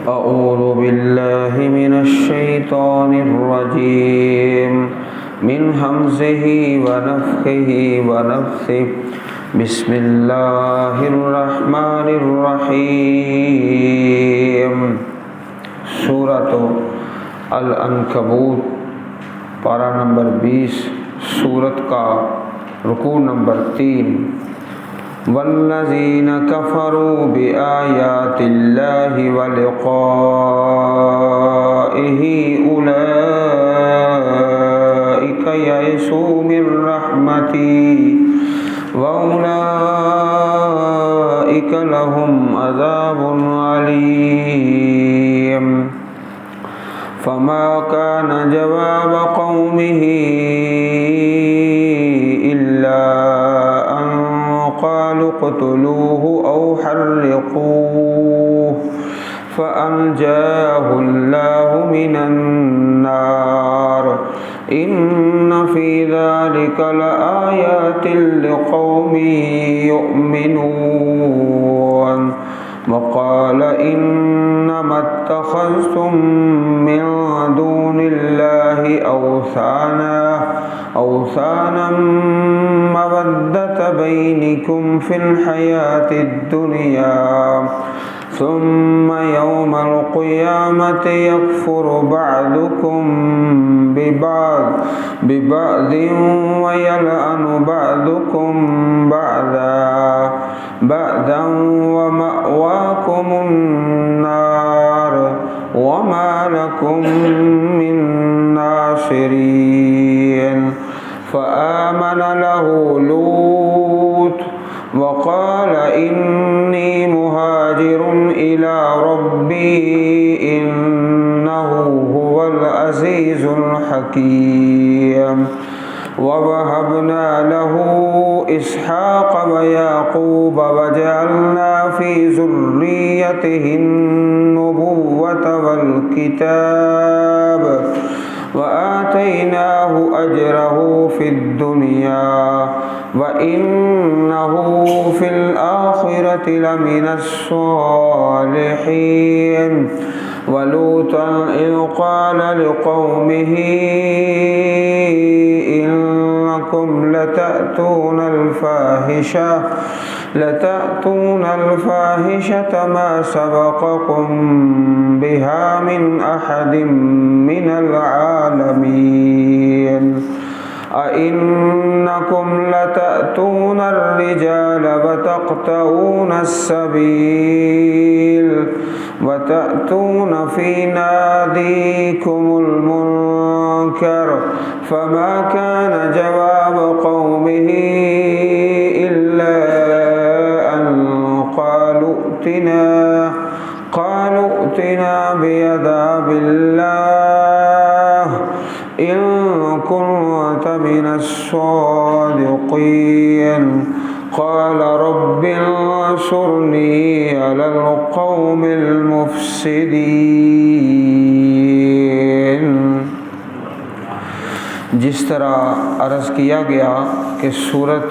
أعوذ بالله من الشيطان الرجيم من همزه ونفخه ونفثه بسم الله الرحمن الرحیم۔ سورۃ العنکبوت پارہ نمبر 20، سورت کا رکوع نمبر 3۔ والذین کفروا بآیات اللہ ولقائہ اولئک یئسوا من رحمتی وَأُولَئِكَ لَهُمْ عَذَابٌ عَلِيمٌ۔ فَمَا كَانَ جَوَابَ قَوْمِهِ إِلَّا أَن قَالُوا اقْتُلُوهُ أَوْ حَرِّقُوهُ فَأَنْجَاهُ اللَّهُ مِنَ النَّارِ إِنَّ فِي ذَلِكَ لَآيَاتٍ لِقَوْمٍ يُؤْمِنُونَ۔ وَقَالَ إِنَّمَا اتَّخَذْتُم مِّن دُونِ اللَّهِ أَوْثَانًا مَّوَدَّةَ بَيْنِكُمْ فِي الْحَيَاةِ الدُّنْيَا ثُمَّ يَوْمَ الْقِيَامَةِ يَكْفُرُ بَعْضُكُم بِبَعْضٍ وَيَلْعَنُ بَعْضُكُم بَعْضًا وَمَأْوَاكُمُ النَّارُ وَمَا لَكُم مِّن نَّاصِرِينَ۔ فَآمَنَ لَهُ لُوطٌ وَقَالَ إِنِّي مُهَاجِرٌ إِلَى رَبِّي إِنَّهُ هُوَ الْعَزِيزُ الْحَكِيمُ۔ وَوَهَبْنَا لَهُ إِسْحَاقَ وَيَعْقُوبَ وَجَعَلْنَا فِي ذُرِّيَّتِهِ النُّبُوَّةَ وَالْكِتَابَ وَآتَيْنَاهُ أَجْرَهُ فِي الدُّنْيَا وَإِنَّهُ فِي الْآخِرَةِ لَمِنَ الصَّالِحِينَ۔ وَلُوطًا إِذْ قَالَ لِقَوْمِهِ إِنَّكُمْ لَتَأْتُونَ الْفَاحِشَةَ مَا سَبَقَكُم بِهَا مِنْ أَحَدٍ مِّنَ الْعَالَمِينَ۔ أَإِنَّكُمْ لَتَأْتُونَ الرِّجَالَ وَتَقْطَعُونَ السَّبِيلَ وَتَأْتُونَ فِي نَادِيكُمُ الْمُنكَرَ فَمَا كَانَ جَوَابَ قَوْمِهِ إِلَّا أَن قَالُوا ائْتِنَا بِعَذَابِ اللَّهِ إِن كُنتَ مِنَ الصَّادِقِينَ۔ قَالَ رَبِّ انصُرْنِي عَلَى الْقَوْمِ الْمُفْسِدِينَ۔ جس طرح عرض کیا گیا کہ سورۃ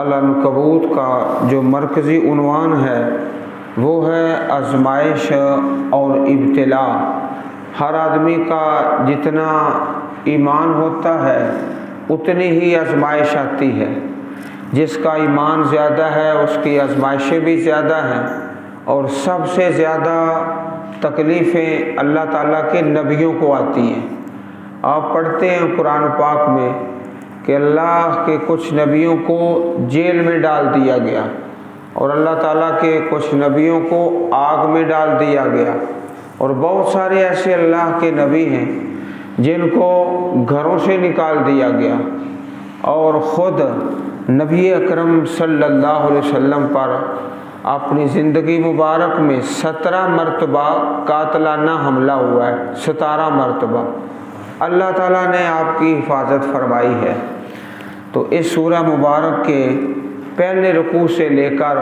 العنکبوت کا جو مرکزی عنوان ہے وہ ہے آزمائش اور ابتلا۔ ہر آدمی کا جتنا ایمان ہوتا ہے اتنی ہی آزمائش آتی ہے۔ جس کا ایمان زیادہ ہے اس کی آزمائشیں بھی زیادہ ہیں، اور سب سے زیادہ تکلیفیں اللہ تعالیٰ کے نبیوں کو آتی ہیں۔ آپ پڑھتے ہیں قرآن پاک میں کہ اللہ کے کچھ نبیوں کو جیل میں ڈال دیا گیا، اور اللہ تعالیٰ کے کچھ نبیوں کو آگ میں ڈال دیا گیا، اور بہت سارے ایسے اللہ کے نبی ہیں جن کو گھروں سے نکال دیا گیا، اور خود نبی اکرم صلی اللہ علیہ وسلم پر اپنی زندگی مبارک میں 17 مرتبہ قاتلانہ حملہ ہوا ہے۔ 17 مرتبہ اللہ تعالیٰ نے آپ کی حفاظت فرمائی ہے۔ تو اس سورہ مبارک کے پہلے رکوع سے لے کر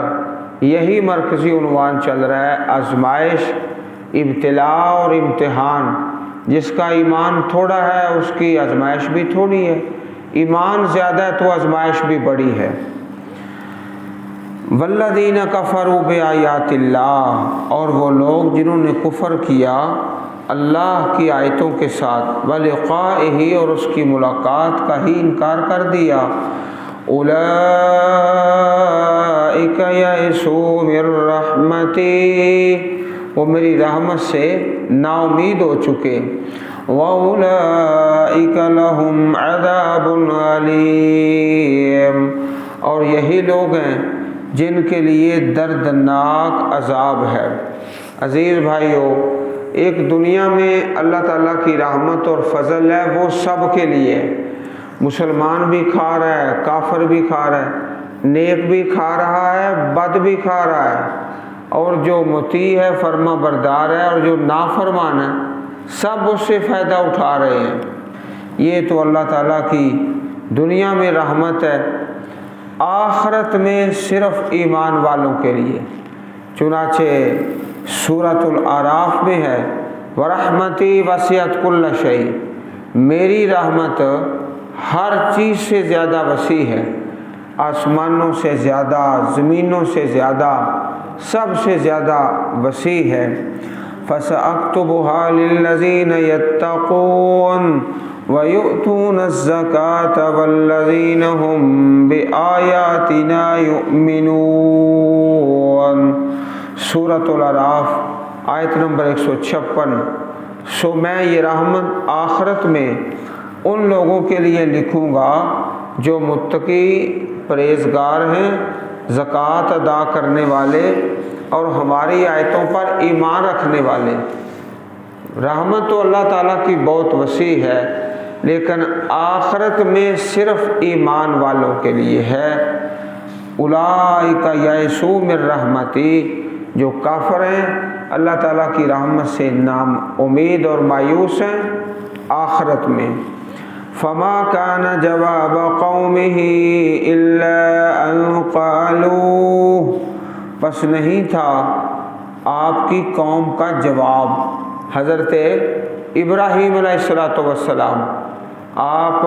یہی مرکزی عنوان چل رہا ہے، آزمائش، ابتلا اور امتحان۔ جس کا ایمان تھوڑا ہے اس کی آزمائش بھی تھوڑی ہے، ایمان زیادہ ہے تو آزمائش بھی بڑی ہے۔ والذین کفروا بآیات اللہ، اور وہ لوگ جنہوں نے کفر کیا اللہ کی آیتوں کے ساتھ، ولقائہ، اور اس کی ملاقات کا ہی انکار کر دیا، اولئک یئسوا من رحمتی، وہ میری رحمت سے نا امید ہو چکے، وَأُولَئِكَ لَهُمْ عَذَابٌ عَلِيمٌ، اور یہی لوگ ہیں جن کے لیے دردناک عذاب ہے۔ عزیز بھائیو، ایک دنیا میں اللہ تعالیٰ کی رحمت اور فضل ہے، وہ سب کے لیے، مسلمان بھی کھا رہا ہے، کافر بھی کھا رہا ہے، نیک بھی کھا رہا ہے، بد بھی کھا رہا ہے، اور جو مطیع ہے، فرما بردار ہے، اور جو نافرمان ہے، سب اس سے فائدہ اٹھا رہے ہیں۔ یہ تو اللہ تعالیٰ کی دنیا میں رحمت ہے، آخرت میں صرف ایمان والوں کے لیے۔ چنانچہ سورۃ الاعراف میں ہے، وَرَحْمَتِي وَسِعَتْ كُلَّ شَيْءٍ، میری رحمت ہر چیز سے زیادہ وسیع ہے، آسمانوں سے زیادہ، زمینوں سے زیادہ، سب سے زیادہ وسیع ہے۔ فَسَأَكْتُبُهَا لِلَّذِينَ يَتَّقُونَ وَيُؤْتُونَ الزَّكَاةَ وَالَّذِينَ هُمْ بِآيَاتِنَا يُؤْمِنُونَ۔ سورۃ الاعراف آیت نمبر 156۔ سو میں یہ رحمت آخرت میں ان لوگوں کے لیے لکھوں گا جو متقی پرہیزگار ہیں، زکوٰۃ ادا کرنے والے اور ہماری آیتوں پر ایمان رکھنے والے۔ رحمت تو اللہ تعالیٰ کی بہت وسیع ہے، لیکن آخرت میں صرف ایمان والوں کے لیے ہے۔ اولئک یئسوا من رحمتی، جو کافر ہیں اللہ تعالیٰ کی رحمت سے نام امید اور مایوس ہیں آخرت میں۔ فما کان جواب قومہ الا ان قالوا، پس نہیں تھا آپ کی قوم کا جواب۔ حضرت ابراہیم علیہ السلام، آپ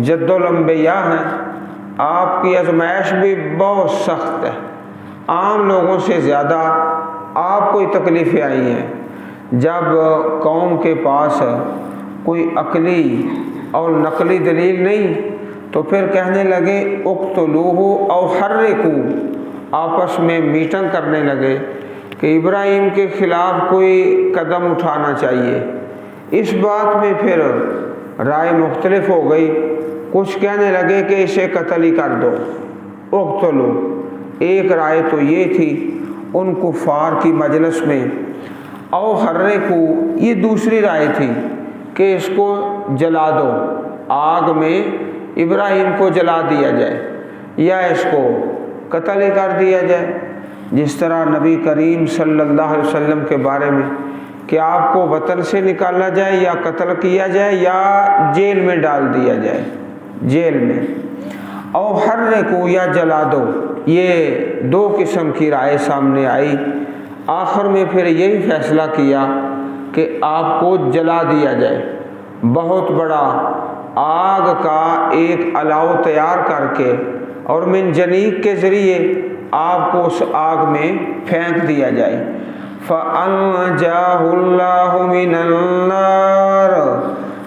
جد الانبیاء ہیں، آپ کی آزمائش بھی بہت سخت ہے، عام لوگوں سے زیادہ آپ کو تکلیفیں آئی ہیں۔ جب قوم کے پاس کوئی عقلی اور نقلی دلیل نہیں تو پھر کہنے لگے اقتلوہ او حرقوہ، آپس میں میٹنگ کرنے لگے کہ ابراہیم کے خلاف کوئی قدم اٹھانا چاہیے۔ اس بات میں پھر رائے مختلف ہو گئی، کچھ کہنے لگے کہ اسے قتل ہی کر دو، اقتلو۔ ایک رائے تو یہ تھی ان کفار کی مجلس میں، او حرقو، یہ دوسری رائے تھی کہ اس کو جلا دو، آگ میں ابراہیم کو جلا دیا جائے یا اس کو قتل ہی کر دیا جائے، جس طرح نبی کریم صلی اللہ علیہ وسلم کے بارے میں کہ آپ کو وطن سے نکالا جائے یا قتل کیا جائے یا جیل میں ڈال دیا جائے، جیل میں، او حرقو، یا جلا دو۔ یہ دو قسم کی رائے سامنے آئی، آخر میں پھر یہی فیصلہ کیا کہ آپ کو جلا دیا جائے، بہت بڑا آگ کا ایک الاؤ تیار کر کے اور منجنیق کے ذریعے آپ کو اس آگ میں پھینک دیا جائے۔ فَأَنْجَاهُ اللَّهُ مِنَ النَّارِ،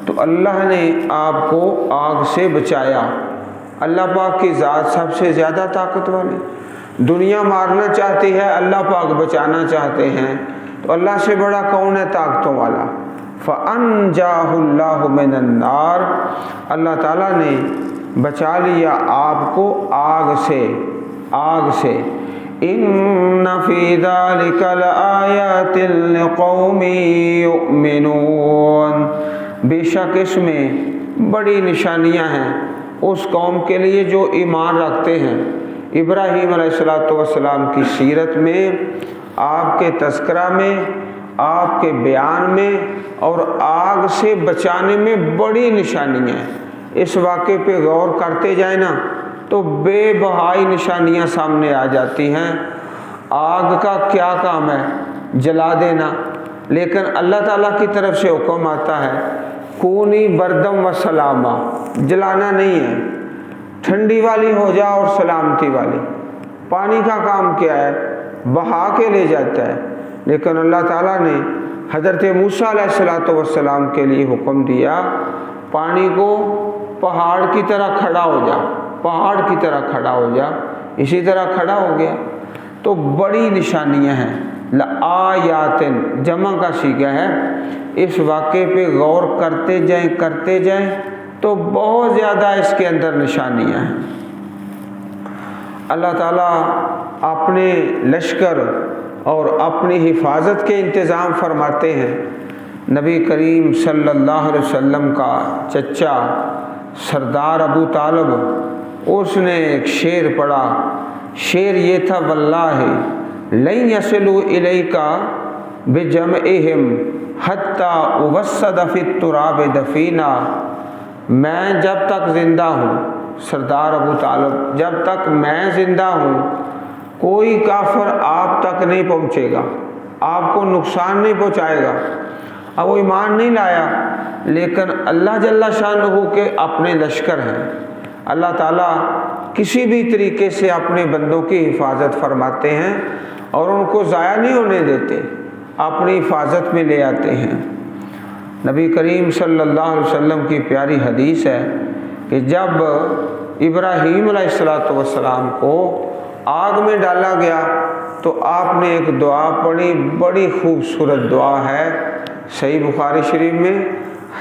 تو اللہ نے آپ کو آگ سے بچایا۔ اللہ پاک کی ذات سب سے زیادہ طاقت والی، دنیا مارنا چاہتی ہے، اللہ پاک بچانا چاہتے ہیں، تو اللہ سے بڑا کون ہے طاقتوں والا۔ فَأَنْجَاهُ اللَّهُ مِنَ النَّارِ، اللہ تعالیٰ نے بچا لیا آپ کو آگ سے، آگ سے۔ إِنَّ فِي ذَلِكَ لَآيَاتٍ لِقَوْمٍ يُؤْمِنُونَ، بے شک اس میں بڑی نشانیاں ہیں اس قوم کے لیے جو ایمان رکھتے ہیں۔ ابراہیم علیہ السلام کی سیرت میں، آپ کے تذکرہ میں، آپ کے بیان میں اور آگ سے بچانے میں بڑی نشانیاں ہیں۔ اس واقعے پہ غور کرتے جائیں نا تو بے بہائی نشانیاں سامنے آ جاتی ہیں۔ آگ کا کیا کام ہے؟ جلا دینا، لیکن اللہ تعالیٰ کی طرف سے حکم آتا ہے کونی بردم و سلامہ، جلانا نہیں ہے، ٹھنڈی والی ہو جا اور سلامتی والی، پانی کا کام کیا ہے؟ بہا کے لے جاتا ہے۔ لیکن اللہ تعالیٰ نے حضرت موسیٰ علیہ السلام کے لیے حکم دیا، پانی کو پہاڑ کی طرح کھڑا ہو جا، پہاڑ کی طرح کھڑا ہو جا۔ اسی طرح کھڑا ہو گیا۔ تو بڑی نشانیاں ہیں، لآیات جمع کا صیغہ ہے۔ اس واقعے پہ غور کرتے جائیں تو بہت زیادہ اس کے اندر نشانیاں ہیں۔ اللہ تعالیٰ اپنے لشکر اور اپنی حفاظت کے انتظام فرماتے ہیں۔ نبی کریم صلی اللہ علیہ وسلم کا چچا سردار ابو طالب، اس نے ایک شعر پڑھا۔ شعر یہ تھا، واللہ لن یصلوا الیک بجمعہم حتی اوسد فی التراب دفینا۔ میں جب تک زندہ ہوں، سردار ابو طالب، جب تک میں زندہ ہوں کوئی کافر آپ تک نہیں پہنچے گا، آپ کو نقصان نہیں پہنچائے گا۔ اب وہ ایمان نہیں لایا، لیکن اللہ جل شانہ کے اپنے لشکر ہیں۔ اللہ تعالیٰ کسی بھی طریقے سے اپنے بندوں کی حفاظت فرماتے ہیں اور ان کو ضائع نہیں ہونے دیتے، اپنی حفاظت میں لے آتے ہیں۔ نبی کریم صلی اللہ علیہ وسلم کی پیاری حدیث ہے کہ جب ابراہیم علیہ السلام کو آگ میں ڈالا گیا تو آپ نے ایک دعا پڑھی، بڑی خوبصورت دعا ہے، صحیح بخاری شریف میں،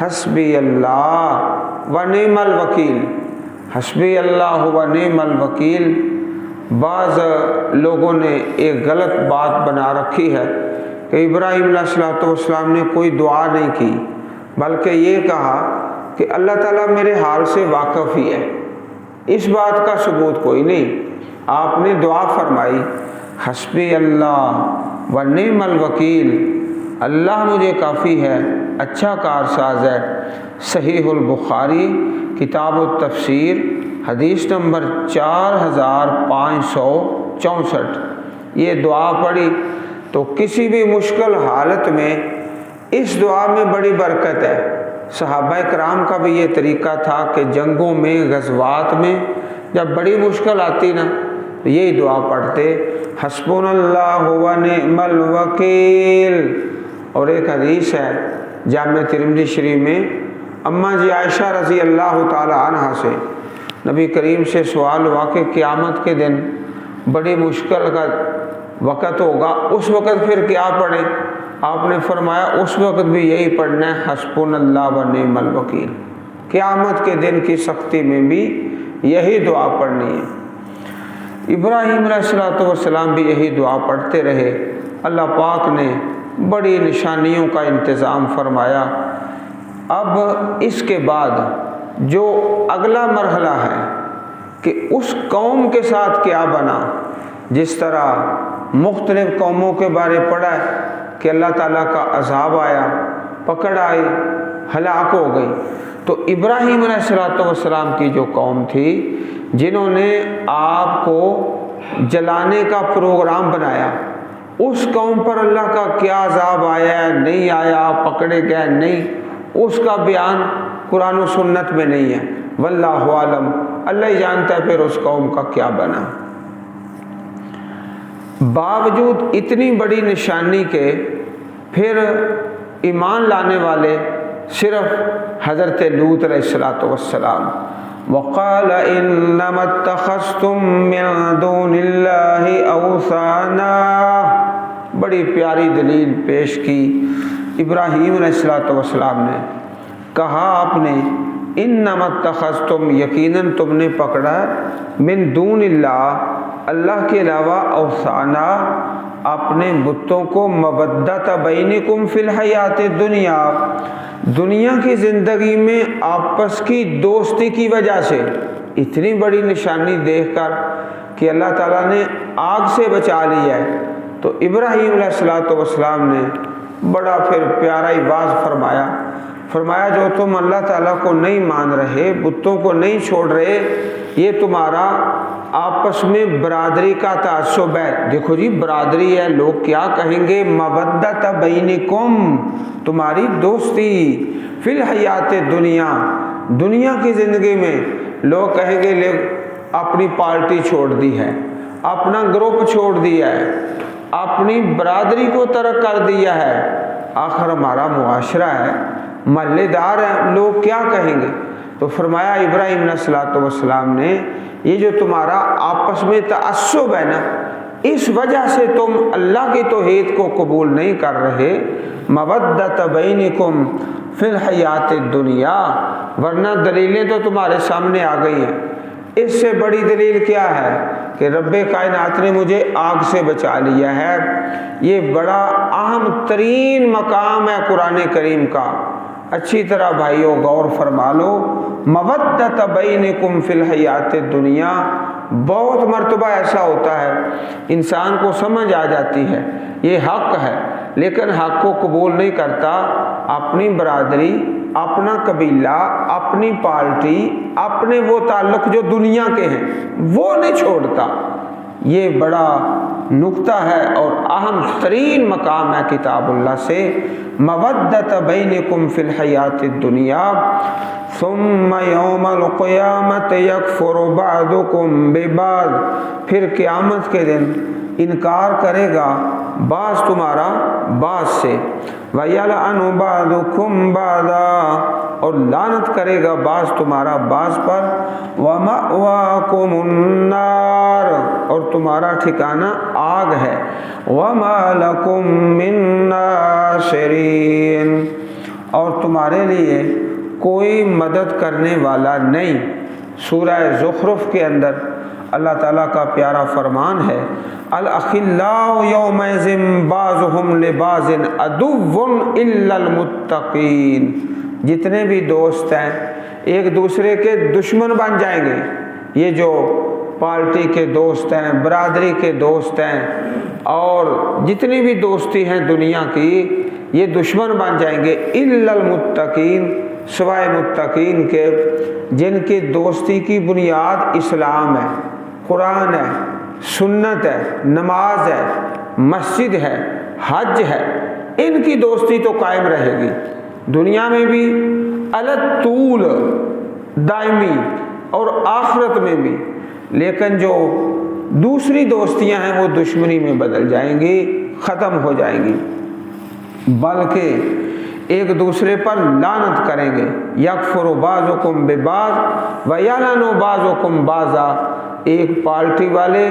حسبی اللہ و نعم الوکیل، حسبی اللہ و نعم الوکیل۔ بعض لوگوں نے ایک غلط بات بنا رکھی ہے کہ ابراہیم علیہ السلام نے کوئی دعا نہیں کی، بلکہ یہ کہا کہ اللہ تعالیٰ میرے حال سے واقف ہی ہے۔ اس بات کا ثبوت کوئی نہیں۔ آپ نے دعا فرمائی، حسبی اللہ و نعم الوکیل، اللہ مجھے کافی ہے، اچھا کارساز ہے۔ صحیح البخاری کتاب التفسیر حدیث نمبر 4564۔ یہ دعا پڑھی تو کسی بھی مشکل حالت میں اس دعا میں بڑی برکت ہے۔ صحابہ کرام کا بھی یہ طریقہ تھا کہ جنگوں میں، غزوات میں جب بڑی مشکل آتی نا تو یہی دعا پڑھتے، حسبنا اللہ و نعم الوکیل۔ اور ایک حدیث ہے جامع ترمذی شریف میں، اماں جی عائشہ رضی اللہ تعالی عنہ سے نبی کریم سے سوال ہوا کہ قیامت کے دن بڑی مشکل کا وقت ہوگا، اس وقت پھر کیا پڑھیں؟ آپ نے فرمایا اس وقت بھی یہی پڑھنا ہے، حسبنا اللہ و نعم الوکیل۔ قیامت کے دن کی سختی میں بھی یہی دعا پڑھنی ہے۔ ابراہیم علیہ السلام بھی یہی دعا پڑھتے رہے۔ اللہ پاک نے بڑی نشانیوں کا انتظام فرمایا۔ اب اس کے بعد جو اگلا مرحلہ ہے کہ اس قوم کے ساتھ کیا بنا، جس طرح مختلف قوموں کے بارے پڑھا ہے کہ اللہ تعالیٰ کا عذاب آیا، پکڑ آئی، ہلاک ہو گئی، تو ابراہیم علیہ السلام کی جو قوم تھی جنہوں نے آپ کو جلانے کا پروگرام بنایا، اس قوم پر اللہ کا کیا عذاب آیا، نہیں آیا، پکڑے گئے نہیں، اس کا بیان قرآن و سنت میں نہیں ہے۔ واللہ عالم، اللہ ہی جانتا ہے پھر اس قوم کا کیا بنا۔ باوجود اتنی بڑی نشانی کے پھر ایمان لانے والے صرف حضرت لوط علیہ السلام۔ وقال انما اتخذتم من دون اللہ اوثانا، بڑی پیاری دلیل پیش کی ابراہیم علیہ السلام نے۔ کہا آپ نے انما اتخذتم، یقیناً تم نے پکڑا، من دون اللہ، اللہ کے علاوہ، اوثانا، اپنے بتوں کو، مودۃ بینکم فی الحیات الدنیا، دنیا کی زندگی میں آپس کی دوستی کی وجہ سے۔ اتنی بڑی نشانی دیکھ کر کہ اللہ تعالیٰ نے آگ سے بچا لیا ہے، تو ابراہیم علیہ السلام نے بڑا پھر پیارا ہی واضح فرمایا جو تم اللہ تعالیٰ کو نہیں مان رہے، بتوں کو نہیں چھوڑ رہے، یہ تمہارا آپس میں برادری کا تعصب ہے۔ دیکھو جی، برادری ہے، لوگ کیا کہیں گے، مودۃ بینکم، تمہاری دوستی، فی الحیات دنیا، دنیا کی زندگی میں لوگ کہیں گے اپنی پارٹی چھوڑ دی ہے، اپنا گروپ چھوڑ دیا ہے، اپنی برادری کو ترک کر دیا ہے، آخر ہمارا معاشرہ ہے، محلے دار ہیں، لوگ کیا کہیں گے؟ تو فرمایا ابراہیم علیہ السلام نے یہ جو تمہارا آپس میں تعصب ہے نا، اس وجہ سے تم اللہ کی توحید کو قبول نہیں کر رہے، مودت بینکم فی الحیات الدنیا، ورنہ دلیلیں تو تمہارے سامنے آ گئی ہیں۔ اس سے بڑی دلیل کیا ہے کہ رب کائنات نے مجھے آگ سے بچا لیا ہے۔ یہ بڑا اہم ترین مقام ہے قرآن کریم کا، اچھی طرح بھائیو غور فرما لو۔ مودت بینکم فی الحیات الدنیا، بہت مرتبہ ایسا ہوتا ہے انسان کو سمجھ آ جاتی ہے یہ حق ہے، لیکن حق کو قبول نہیں کرتا، اپنی برادری، اپنا قبیلہ، اپنی پارٹی، اپنے وہ تعلق جو دنیا کے ہیں وہ نہیں چھوڑتا۔ یہ بڑا نقطہ ہے اور اہم ترین مقام ہے کتاب اللہ سے، مودت بینکم فی الحیات الدنیا ثم یوم القیامت یکفر بعضکم ببعض، پھر قیامت کے دن انکار کرے گا بعض تمہارا بعض سے، وَيَلْعَنُ بَعْضُكُمْ بَعْضًا، اور لعنت کرے گا بعض تمہارا بعض پر، وَمَأْوَاكُمُ النَّارُ، اور تمہارا ٹھکانہ آگ ہے، وَمَا لَكُمْ مِن نَاصِرِينَ، اور تمہارے لیے کوئی مدد کرنے والا نہیں۔ سورہ زخرف کے اندر اللہ تعالیٰ کا پیارا فرمان ہے، الاخلاء یومئذ بعضهم لبعض عدو الا المتقین، جتنے بھی دوست ہیں ایک دوسرے کے دشمن بن جائیں گے۔ یہ جو پارٹی کے دوست ہیں، برادری کے دوست ہیں، اور جتنی بھی دوستی ہیں دنیا کی، یہ دشمن بن جائیں گے الا المتقین، سوائے متقین کے جن کی دوستی کی بنیاد اسلام ہے، قرآن ہے، سنت ہے، نماز ہے، مسجد ہے، حج ہے، ان کی دوستی تو قائم رہے گی دنیا میں بھی الطول دائمی اور آخرت میں بھی، لیکن جو دوسری دوستیاں ہیں وہ دشمنی میں بدل جائیں گی، ختم ہو جائیں گی، بلکہ ایک دوسرے پر لعنت کریں گے۔ یکفر بعضکم ببعض ویلعن بعضکم بعضا، ایک پارٹی والے،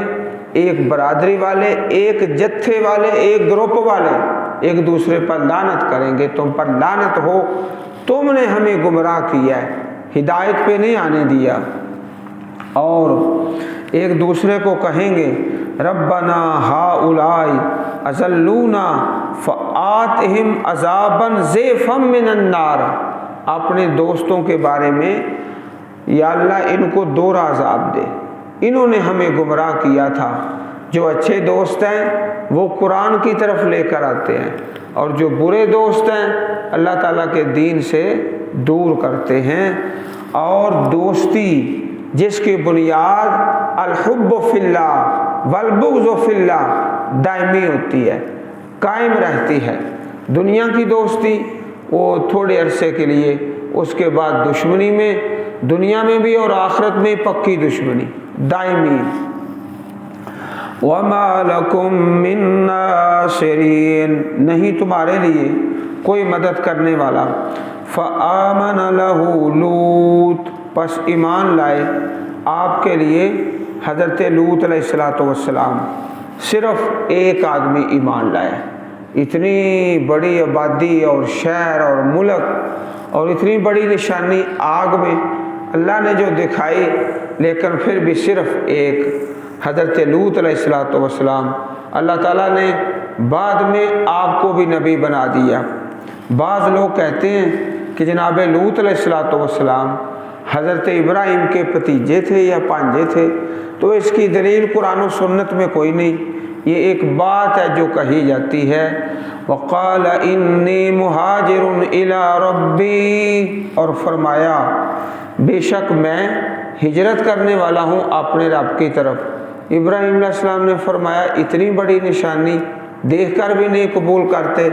ایک برادری والے، ایک جتھے والے، ایک گروپ والے ایک دوسرے پر لعنت کریں گے، تم پر لعنت ہو، تم نے ہمیں گمراہ کیا ہے، ہدایت پہ نہیں آنے دیا، اور ایک دوسرے کو کہیں گے ربنا ہؤلاء اضلونا فآتہم عذابا ضعفا من النار، اپنے دوستوں کے بارے میں یا اللہ ان کو دوہرا عذاب دے، انہوں نے ہمیں گمراہ کیا تھا۔ جو اچھے دوست ہیں وہ قرآن کی طرف لے کر آتے ہیں، اور جو برے دوست ہیں اللہ تعالیٰ کے دین سے دور کرتے ہیں۔ اور دوستی جس کی بنیاد الحب فی اللہ والبغض فی اللہ دائمی ہوتی ہے، قائم رہتی ہے۔ دنیا کی دوستی وہ تھوڑے عرصے کے لیے، اس کے بعد دشمنی میں، دنیا میں بھی اور آخرت میں پکی دشمنی دائمی۔ وَمَا لَكُم مِّن نَاصِرِينَ، نہیں تمہارے لیے کوئی مدد کرنے والا۔ فَآمَنَ لَهُ لوط، پس ایمان لائے آپ کے لیے حضرت لوط علیہ السلام، صرف ایک آدمی ایمان لائے۔ اتنی بڑی آبادی اور شہر اور ملک اور اتنی بڑی نشانی آگ میں اللہ نے جو دکھائی، لیکن پھر بھی صرف ایک حضرت لوط علیہ السلام۔ اللہ تعالیٰ نے بعد میں آپ کو بھی نبی بنا دیا۔ بعض لوگ کہتے ہیں کہ جناب لوط علیہ السلام حضرت ابراہیم کے بھتیجے تھے یا بھانجے تھے، تو اس کی دلیل قرآن و سنت میں کوئی نہیں، یہ ایک بات ہے جو کہی جاتی ہے۔ وقال انی مہاجر الی ربی، اور فرمایا بے شک میں ہجرت کرنے والا ہوں اپنے رب کی طرف۔ ابراہیم علیہ السلام نے فرمایا اتنی بڑی نشانی دیکھ کر بھی نہیں قبول کرتے،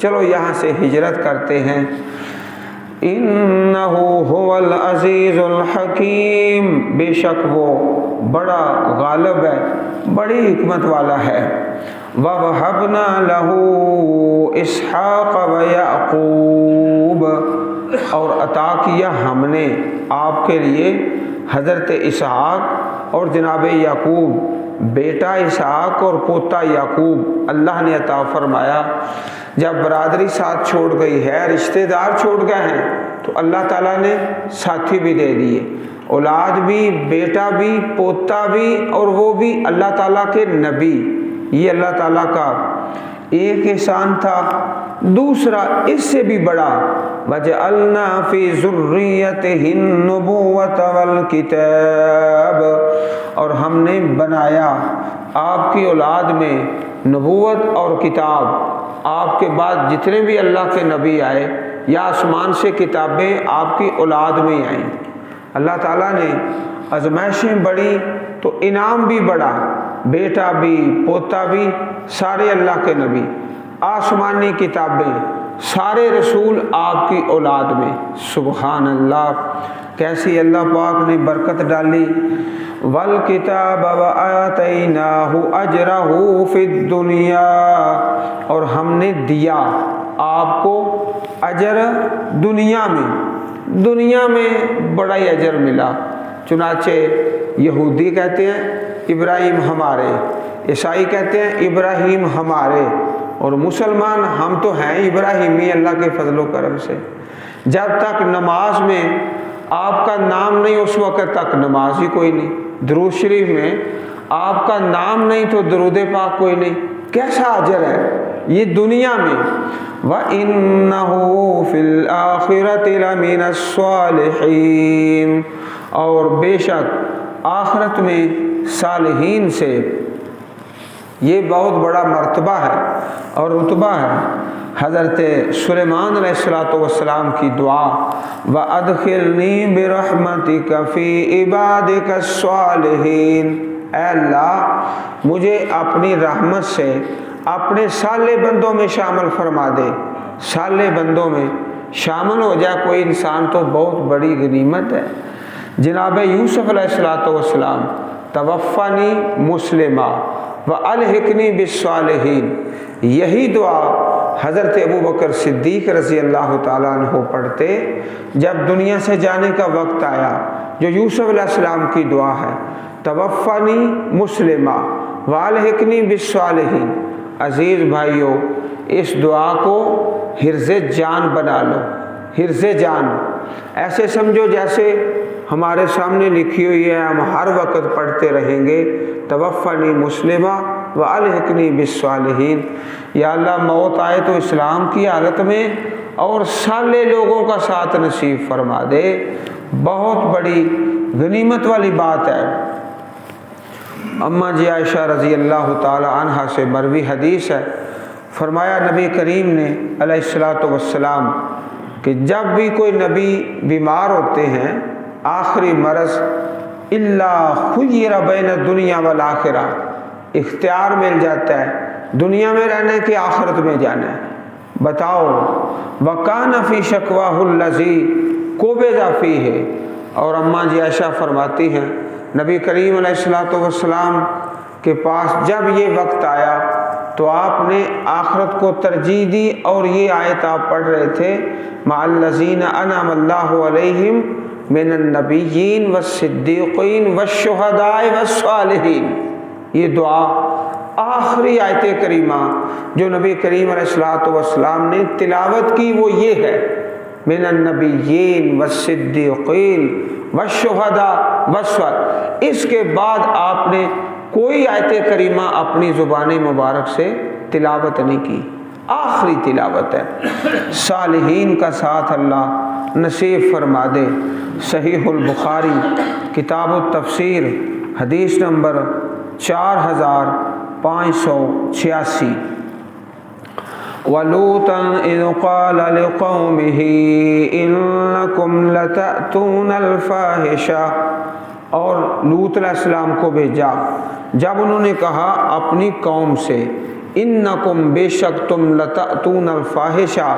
چلو یہاں سے ہجرت کرتے ہیں۔ انہ هو العزیز الحکیم، بے شک وہ بڑا غالب ہے بڑی حکمت والا ہے۔ وَوَهَبْنَا لَهُ إِسْحَاقَ وَيَعْقُوبَ، اور عطا کیا ہم نے آپ کے لیے حضرت اسحاق اور جناب یعقوب، بیٹا اسحاق اور پوتا یعقوب اللہ نے عطا فرمایا۔ جب برادری ساتھ چھوڑ گئی ہے، رشتہ دار چھوڑ گئے ہیں، تو اللہ تعالیٰ نے ساتھی بھی دے دیے، اولاد بھی، بیٹا بھی، پوتا بھی، اور وہ بھی اللہ تعالیٰ کے نبی۔ یہ اللہ تعالیٰ کا ایک احسان تھا۔ دوسرا اس سے بھی بڑا، وَجَعَلْنَا فِي ذُرِّيَّتِهِ النُّبُوَّةَ وَالْكِتَابَ، اور ہم نے بنایا آپ کی اولاد میں نبوت اور کتاب۔ آپ کے بعد جتنے بھی اللہ کے نبی آئے یا آسمان سے کتابیں آپ کی اولاد میں آئیں۔ اللہ تعالیٰ نے آزمائشیں بڑی تو انعام بھی بڑا، بیٹا بھی، پوتا بھی، سارے اللہ کے نبی، آسمانی کتابیں، سارے رسول آپ کی اولاد میں۔ سبحان اللہ، کیسی اللہ پاک نے برکت ڈالی۔ وَالْكِتَابَ وَآتَيْنَاهُ أَجْرَهُ فِي الدُّنْيَا، اور ہم نے دیا آپ کو اجر دنیا میں بڑا ہی اجر ملا۔ چنانچہ یہودی کہتے ہیں ابراہیم ہمارے، عیسائی کہتے ہیں ابراہیم ہمارے، اور مسلمان ہم تو ہیں ابراہیمی اللہ کے فضل و کرم سے۔ جب تک نماز میں آپ کا نام نہیں اس وقت تک نماز ہی کوئی نہیں، درود شریف میں آپ کا نام نہیں تو درود پاک کوئی نہیں۔ کیسا اجر ہے یہ دنیا میں۔ وَإِنَّهُ فِي الْآخِرَةِ لَمِنَ الصَّالِحِينَ، اور بے شک آخرت میں صالحین سے۔ یہ بہت بڑا مرتبہ ہے اور رتبہ ہے۔ حضرت سلیمان علیہ السلام کی دعا، وَأَدْخِلْنِي بِرَحْمَتِكَ فِي عِبَادِكَ الصَّالِحِينَ، اے اللہ مجھے اپنی رحمت سے اپنے صالح بندوں میں شامل فرما دے۔ صالح بندوں میں شامل ہو جائے کوئی انسان تو بہت بڑی غنیمت ہے۔ جناب یوسف علیہ السلام، توفنی مسلمہ وَأَلْحِقْنِي بِالصَّالِحِينَ، یہی دعا حضرت ابوبکر صدیق رضی اللہ تعالیٰ عنہ پڑھتے جب دنیا سے جانے کا وقت آیا، جو یوسف علیہ السلام کی دعا ہے، توفنی مسلمہ وَأَلْحِقْنِي بِالصَّالِحِينَ۔ عزیز بھائیو، اس دعا کو حرز جان بنا لو، حرز جان، ایسے سمجھو جیسے ہمارے سامنے لکھی ہوئی ہے، ہم ہر وقت پڑھتے رہیں گے، توفنی مسلمہ وَأَلْحِقْنِي بِالصَّالِحِينَ۔ یا اللہ موت آئے تو اسلام کی حالت میں اور صالح لوگوں کا ساتھ نصیب فرما دے، بہت بڑی غنیمت والی بات ہے۔ اماں جی عائشہ رضی اللہ تعالی عنہا سے مروی حدیث ہے، فرمایا نبی کریم نے علیہ السلام کہ جب بھی کوئی نبی بیمار ہوتے ہیں آخری مرض، الا خیر بین الدنیا والآخرہ، اختیار مل جاتا ہے دنیا میں رہنے کے آخرت میں جانا ہے۔ بتاؤ، وَكَانَ فِي شَكْوَاهُ الَّذِي قُبِضَ فِيهِ، اور اماں جی عائشہ فرماتی ہیں نبی کریم علیہ السلام کے پاس جب یہ وقت آیا تو آپ نے آخرت کو ترجیح دی، اور یہ آیت آپ پڑھ رہے تھے، مَعَ الَّذِينَ أَنْعَمَ اللَّهُ عَلَيْهِمْ مِنَ النَّبِيِّينَ وَالصِّدِّيقِينَ وَالشُّهَدَاءِ وَالصَّالِحِينَ۔ یہ دعا آخری آیت کریمہ جو نبی کریم علیہ السلام نے تلاوت کی وہ یہ ہے، من النبیین والصدیقین والشہداء والصالحین۔ اس کے بعد آپ نے کوئی آیت کریمہ اپنی زبان مبارک سے تلاوت نہیں کی، آخری تلاوت ہے۔ صالحین کا ساتھ اللہ نصیب فرما دے۔ صحیح البخاری کتاب التفسیر حدیث نمبر 4586۔ وَلُوطًا إِذْ قَالَ لِقَوْمِهِ إِنَّكُمْ لَتَأْتُونَ الْفَاحِشَةَ، اور لوط علیہ السلام کو بھیجا جب انہوں نے کہا اپنی قوم سے، اِنَّكُمْ بے شک تم لَتَأْتُونَ الْفَاحِشَةَ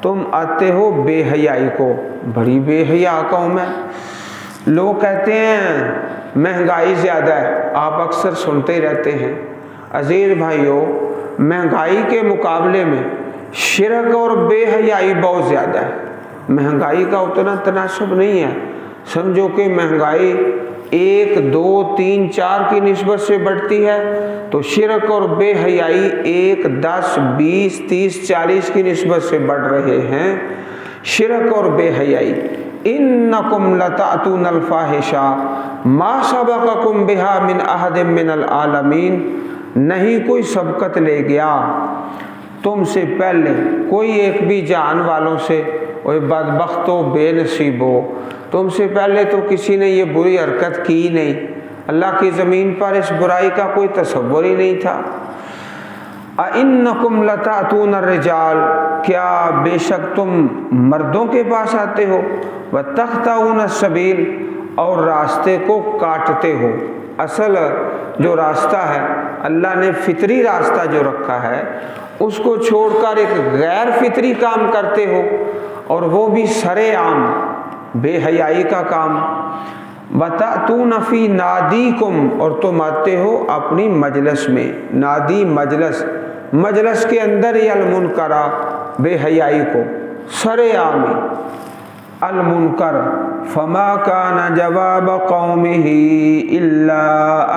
تم آتے ہو بے حیائی کو، بڑی بے حیا قوم ہے۔ لوگ کہتے ہیں مہنگائی زیادہ ہے، آپ اکثر سنتے ہی رہتے ہیں۔ عزیز بھائیوں، مہنگائی کے مقابلے میں شرک اور بے حیائی بہت زیادہ ہے۔ مہنگائی کا اتنا تناسب نہیں ہے، سمجھو کہ مہنگائی 1 2 3 4 کی نسبت سے بڑھتی ہے تو شرک اور بے حیائی 1 10 20 30 40 کی نسبت سے بڑھ رہے ہیں۔ شرک اور بے حیائی، انکم لتأتون الفاحشہ ما سبقکم بہا من احد من العالمین، نہیں کوئی سبقت لے گیا تم سے پہلے کوئی ایک بھی جہان والوں سے، اوے بدبختو بے نصیبو، تم سے پہلے تو کسی نے یہ بری حرکت کی نہیں، اللہ کی زمین پر اس برائی کا کوئی تصور ہی نہیں تھا۔ اِنَّكُمْ لَتَأْتُونَ الرِّجَالَ، کیا بے شک تم مردوں کے پاس آتے ہو، وَتَخْطَئُونَ السَّبِيلَ، اور راستے کو کاٹتے ہو۔ اصل جو راستہ ہے اللہ نے فطری راستہ جو رکھا ہے اس کو چھوڑ کر ایک غیر فطری کام کرتے ہو، اور وہ بھی سرے عام بے حیائی کا کام۔ وَتَأْتُونَ فِي نَادِيكُمْ، اور تم آتے ہو اپنی مجلس میں، نادی مجلس، مجلس کے اندر ہی المنکرہ، بے حیائی کو سرے عام المنکر۔ فَمَا كَانَ جَوَابَ قَوْمِهِ إِلَّا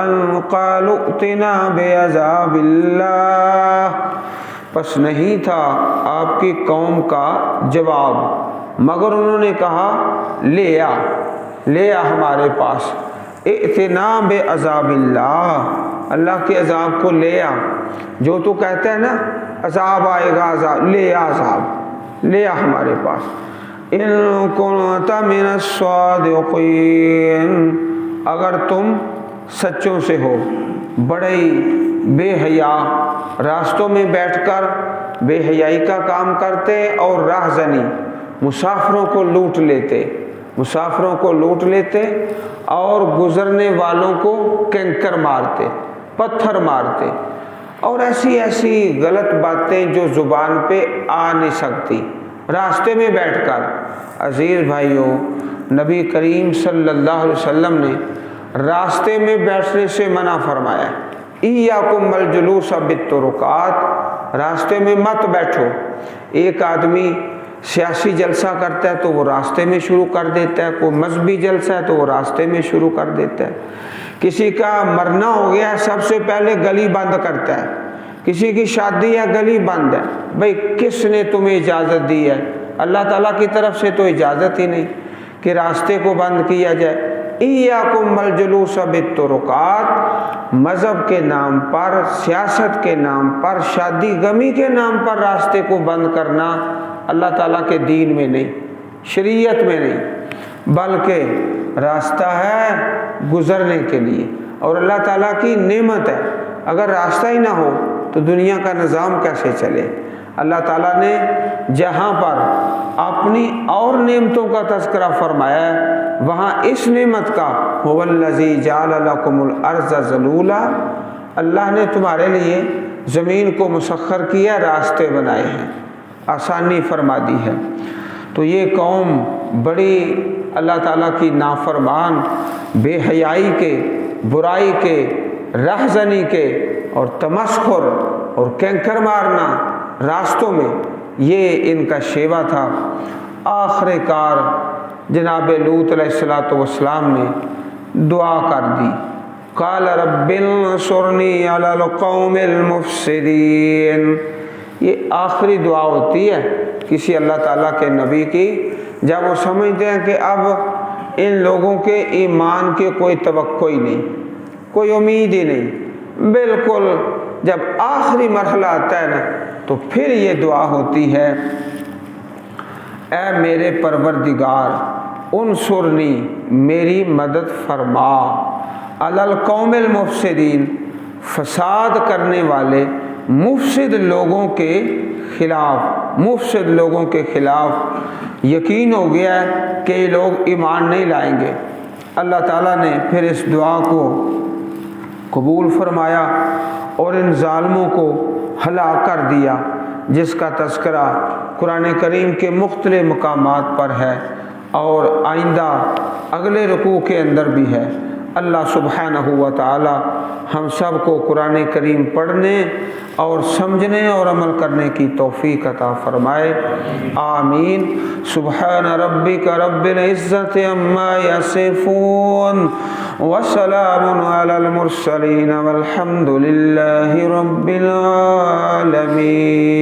أَن قَالُوا ائْتِنَا بِعَذَابِ اللَّهِ، پس نہیں تھا آپ کی قوم کا جواب مگر انہوں نے کہا لے آ ہمارے پاس، ائتنا بعذاب اللہ، اللہ کے عذاب کو لے آ، جو تو کہتا ہے نا عذاب آئے گا، عذاب لے آ، عذاب لے آ ہمارے پاس۔ ان کنت من الصادقین، اگر تم سچوں سے ہو۔ بڑے بے حیا راستوں میں بیٹھ کر بے حیائی کا کام کرتے اور راہزنی، مسافروں کو لوٹ لیتے اور گزرنے والوں کو کنکر مارتے، پتھر مارتے، اور ایسی غلط باتیں جو زبان پہ آ نہیں سکتی راستے میں بیٹھ کر۔ عزیز بھائیوں، نبی کریم صلی اللہ علیہ وسلم نے راستے میں بیٹھنے سے منع فرمایا، ایاکم الجلوس بالطرقات، راستے میں مت بیٹھو۔ ایک آدمی سیاسی جلسہ کرتا ہے تو وہ راستے میں شروع کر دیتا ہے، کوئی مذہبی جلسہ ہے تو وہ راستے میں شروع کر دیتا ہے، کسی کا مرنا ہو گیا ہے سب سے پہلے گلی بند کرتا ہے، کسی کی شادی ہے گلی بند ہے۔ بھئی کس نے تمہیں اجازت دی ہے؟ اللہ تعالیٰ کی طرف سے تو اجازت ہی نہیں کہ راستے کو بند کیا جائے۔ ایاکم الجلوس بالطرقات، مذہب کے نام پر، سیاست کے نام پر، شادی غمی کے نام پر راستے کو بند کرنا اللہ تعالیٰ کے دین میں نہیں، شریعت میں نہیں، بلکہ راستہ ہے گزرنے کے لیے، اور اللہ تعالیٰ کی نعمت ہے۔ اگر راستہ ہی نہ ہو تو دنیا کا نظام کیسے چلے؟ اللہ تعالیٰ نے جہاں پر اپنی اور نعمتوں کا تذکرہ فرمایا ہے وہاں اس نعمت کا، هو الذی جعل لکم الارض ذلولا، اللہ نے تمہارے لیے زمین کو مسخر کیا، راستے بنائے ہیں، آسانی فرما دی ہے۔ تو یہ قوم بڑی اللہ تعالیٰ کی نافرمان، بے حیائی کے، برائی کے، رہزنی کے اور تمسخر اور کینکر مارنا راستوں میں، یہ ان کا شیوا تھا۔ آخر کار جناب لوط علیہ السلام نے دعا کر دی، قال رب انصرنی علی القوم المفسدین۔ یہ آخری دعا ہوتی ہے کسی اللہ تعالیٰ کے نبی کی، جب وہ سمجھتے ہیں کہ اب ان لوگوں کے ایمان کے کوئی توقع ہی نہیں، کوئی امید ہی نہیں، بالکل جب آخری مرحلہ آتا ہے نا تو پھر یہ دعا ہوتی ہے، اے میرے پروردگار انصرنی، میری مدد فرما، علی القوم المفسدین، فساد کرنے والے مفسد لوگوں کے خلاف، مفسد لوگوں کے خلاف یقین ہو گیا ہے کہ یہ لوگ ایمان نہیں لائیں گے۔ اللہ تعالیٰ نے پھر اس دعا کو قبول فرمایا اور ان ظالموں کو ہلاک کر دیا، جس کا تذکرہ قرآن کریم کے مختلف مقامات پر ہے اور آئندہ اگلے رکوع کے اندر بھی ہے۔ اللہ سبحانہ و تعالی ہم سب کو قرآن کریم پڑھنے اور سمجھنے اور عمل کرنے کی توفیق عطا فرمائے، آمین۔ سبحان ربک رب العزت عما یصفون وسلام علی المرسلین والحمد للہ رب العالمین۔